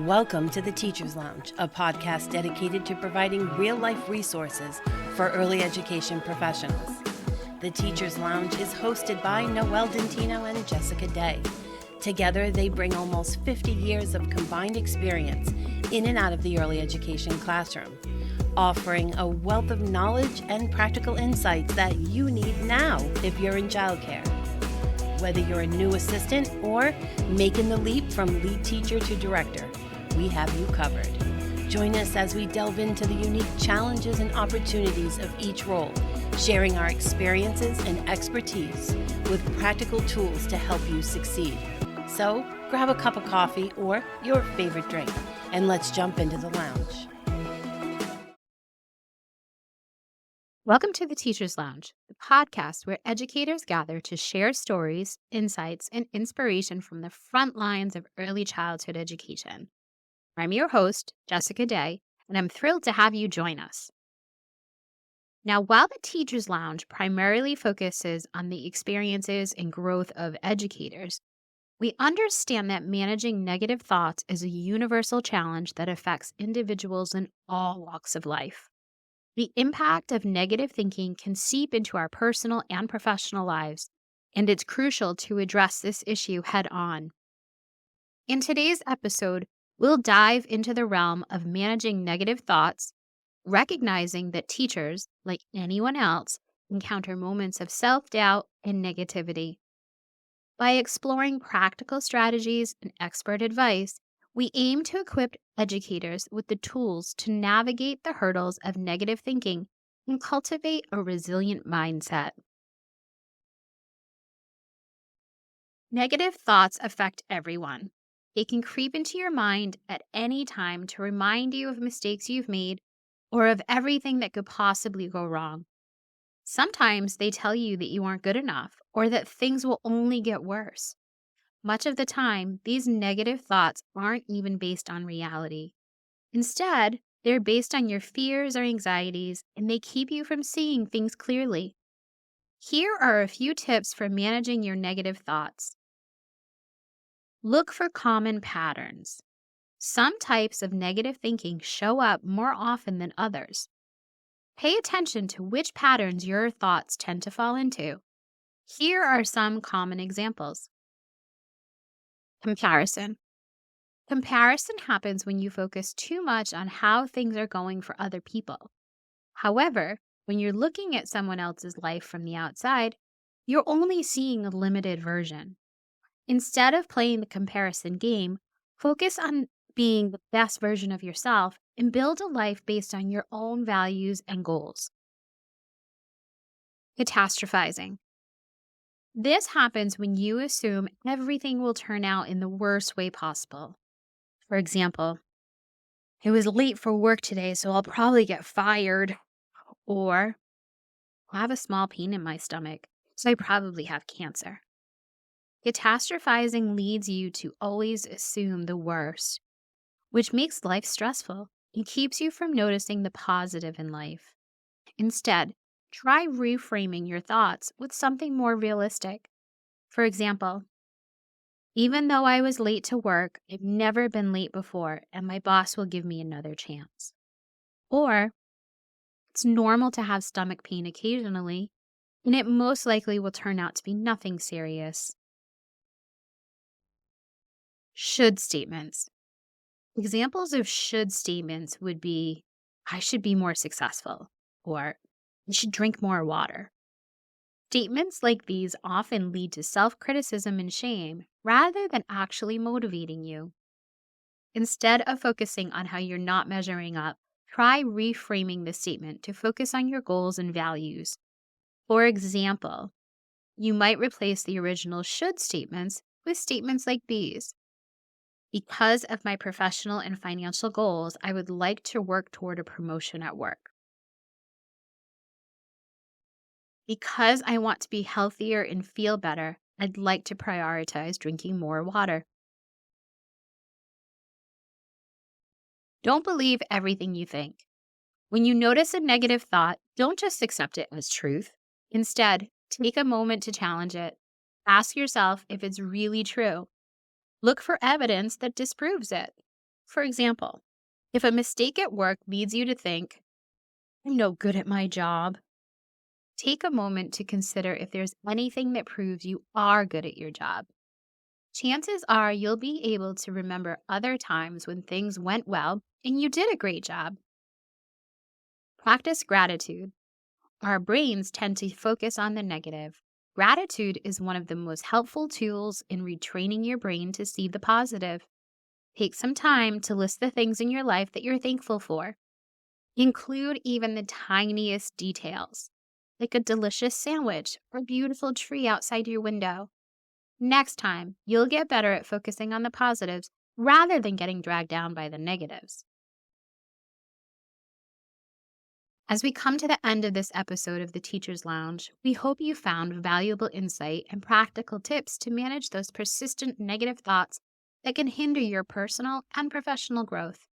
Welcome to the Teacher's Lounge, a podcast dedicated to providing real-life resources for early education professionals. The Teacher's Lounge is hosted by Noelle Dentino and Jessica Day. Together, they bring almost 50 years of combined experience in and out of the early education classroom, offering a wealth of knowledge and practical insights that you need now if you're in childcare. Whether you're a new assistant or making the leap from lead teacher to director, we have you covered. Join us as we delve into the unique challenges and opportunities of each role, sharing our experiences and expertise with practical tools to help you succeed. So, grab a cup of coffee or your favorite drink, and let's jump into the lounge. Welcome to the Teacher's Lounge, the podcast where educators gather to share stories, insights, and inspiration from the front lines of early childhood education. I'm your host, Jessica Day, and I'm thrilled to have you join us. Now, while the Teacher's Lounge primarily focuses on the experiences and growth of educators, we understand that managing negative thoughts is a universal challenge that affects individuals in all walks of life. The impact of negative thinking can seep into our personal and professional lives, and it's crucial to address this issue head on. In today's episode, we'll dive into the realm of managing negative thoughts, recognizing that teachers, like anyone else, encounter moments of self-doubt and negativity. By exploring practical strategies and expert advice, we aim to equip educators with the tools to navigate the hurdles of negative thinking and cultivate a resilient mindset. Negative thoughts affect everyone. They can creep into your mind at any time to remind you of mistakes you've made or of everything that could possibly go wrong. Sometimes they tell you that you aren't good enough or that things will only get worse. Much of the time, these negative thoughts aren't even based on reality. Instead, they're based on your fears or anxieties, and they keep you from seeing things clearly. Here are a few tips for managing your negative thoughts. Look for common patterns. Some types of negative thinking show up more often than others. Pay attention to which patterns your thoughts tend to fall into. Here are some common examples. Comparison. Comparison happens when you focus too much on how things are going for other people. However, when you're looking at someone else's life from the outside, you're only seeing a limited version. Instead of playing the comparison game, focus on being the best version of yourself and build a life based on your own values and goals. Catastrophizing. This happens when you assume everything will turn out in the worst way possible. For example, I was late for work today, so I'll probably get fired. Or, I have a small pain in my stomach, so I probably have cancer. Catastrophizing leads you to always assume the worst, which makes life stressful and keeps you from noticing the positive in life. Instead, try reframing your thoughts with something more realistic. For example, even though I was late to work, I've never been late before, and my boss will give me another chance. Or, it's normal to have stomach pain occasionally, and it most likely will turn out to be nothing serious. Should statements. Examples of should statements would be, I should be more successful, or I should drink more water. Statements like these often lead to self-criticism and shame rather than actually motivating you. Instead of focusing on how you're not measuring up, try reframing the statement to focus on your goals and values. For example, you might replace the original should statements with statements like these. Because of my professional and financial goals, I would like to work toward a promotion at work. Because I want to be healthier and feel better, I'd like to prioritize drinking more water. Don't believe everything you think. When you notice a negative thought, don't just accept it as truth. Instead, take a moment to challenge it. Ask yourself if it's really true. Look for evidence that disproves it. For example, if a mistake at work leads you to think, I'm no good at my job, take a moment to consider if there's anything that proves you are good at your job. Chances are you'll be able to remember other times when things went well and you did a great job. Practice gratitude. Our brains tend to focus on the negative. Gratitude is one of the most helpful tools in retraining your brain to see the positive. Take some time to list the things in your life that you're thankful for. Include even the tiniest details, like a delicious sandwich or a beautiful tree outside your window. Next time, you'll get better at focusing on the positives rather than getting dragged down by the negatives. As we come to the end of this episode of the Teacher's Lounge, we hope you found valuable insight and practical tips to manage those persistent negative thoughts that can hinder your personal and professional growth.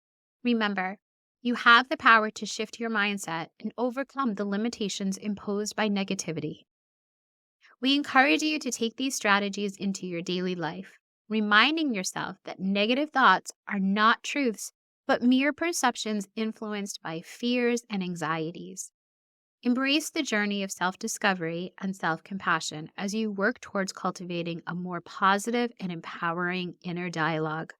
Remember, you have the power to shift your mindset and overcome the limitations imposed by negativity. We encourage you to take these strategies into your daily life, reminding yourself that negative thoughts are not truths, but mere perceptions influenced by fears and anxieties. Embrace the journey of self-discovery and self-compassion as you work towards cultivating a more positive and empowering inner dialogue.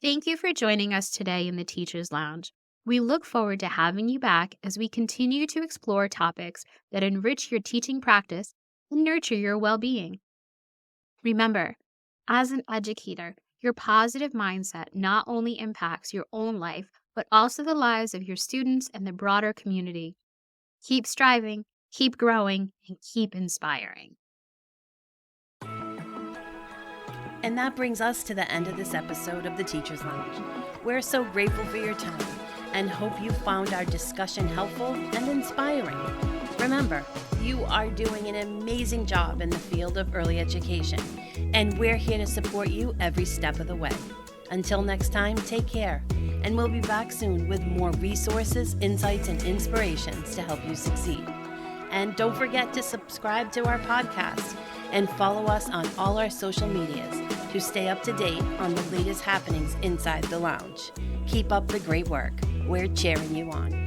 Thank you for joining us today in the Teacher's Lounge. We look forward to having you back as we continue to explore topics that enrich your teaching practice and nurture your well-being. Remember, as an educator, your positive mindset not only impacts your own life, but also the lives of your students and the broader community. Keep striving, keep growing, and keep inspiring. And that brings us to the end of this episode of the Teacher's Lounge. We're so grateful for your time and hope you found our discussion helpful and inspiring. Remember, you are doing an amazing job in the field of early education, and we're here to support you every step of the way. Until next time, take care, and we'll be back soon with more resources, insights, and inspirations to help you succeed. And don't forget to subscribe to our podcast and follow us on all our social medias to stay up to date on the latest happenings inside the lounge. Keep up the great work. We're cheering you on.